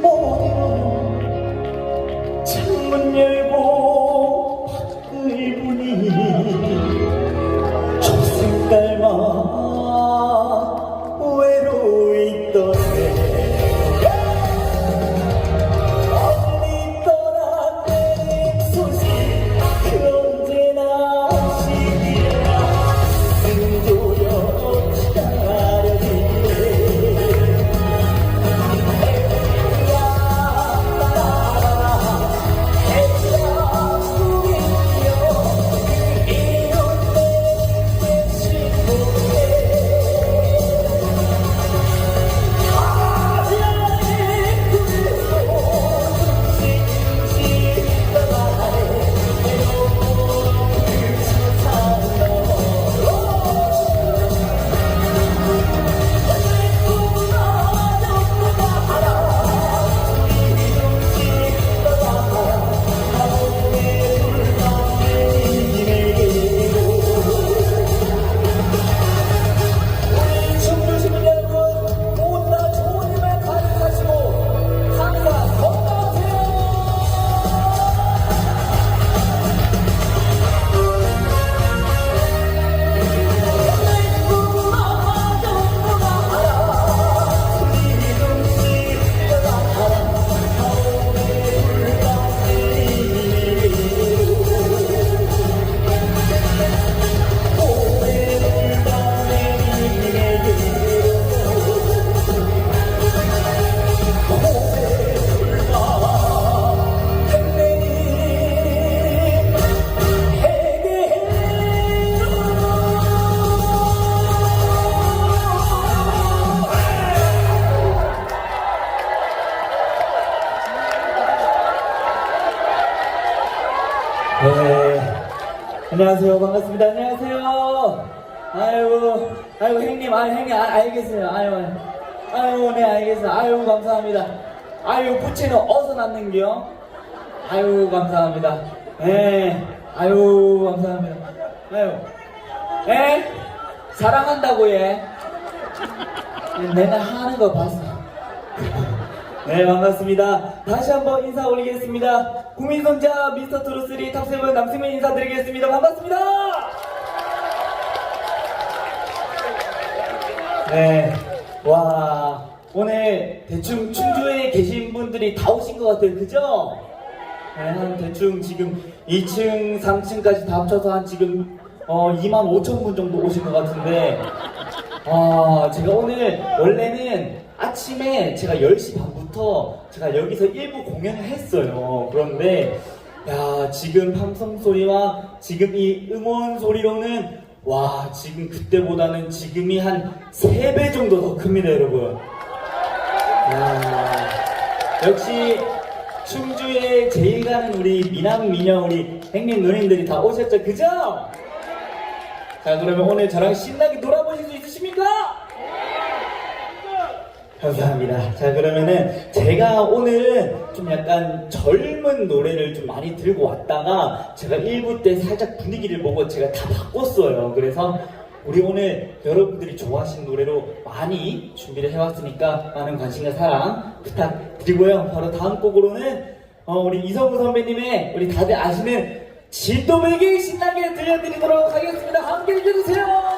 어디로 창문 열고 밖을 보니 초색깔만 외로이 있던데 멀리 떠난 내 소식 그 언제나 시기라 숨조려 기다려지네 네, 안녕하세요. 반갑습니다. 안녕하세요. 아이고, 형님, 형님, 알겠어요. 아이고, 네, 알겠어요. 아이고, 감사합니다. 아이고, 부채는 어디서 났는겨? 아이고, 감사합니다. 네, 아이고, 감사합니다. 아이고, 네, 사랑한다고, 예. 내가 하는 거 봤어. 네, 반갑습니다. 다시 한번 인사 올리겠습니다. 국민성자 미스터 트롯3 탑7 남승민 인사드리겠습니다. 반갑습니다. 네, 와, 오늘 대충 충주에 계신 분들이 다 오신 것 같아요. 그죠? 네, 한 대충 지금 2층, 3층까지 다 합쳐서 한 지금 25,000분 정도 오신 것 같은데, 제가 오늘 원래는 아침에 제가 10시 반부터 제가 여기서 일부 공연을 했어요. 그런데 야, 지금 함성 소리와 지금 이 응원 소리로는 와, 지금 그때보다는 지금이 한 3배 정도 더 큽니다, 여러분. 야, 역시 충주에 제일 가는 우리 미남 미녀 우리 형님 누님들이 다 오셨죠, 그죠? 자, 그러면 오늘 저랑 신나게 놀아보실 수 있으십니까? 감사합니다. 자, 그러면은 제가 오늘은 좀 약간 젊은 노래를 좀 많이 들고 왔다가 제가 1부 때 살짝 분위기를 보고 제가 다 바꿨어요. 그래서 우리 오늘 여러분들이 좋아하시는 노래로 많이 준비를 해왔으니까 많은 관심과 사랑 부탁드리고요. 바로 다음 곡으로는 우리 이성우 선배님의 우리 다들 아시는 진도배기 신나게 들려드리도록 하겠습니다. 함께 해주세요.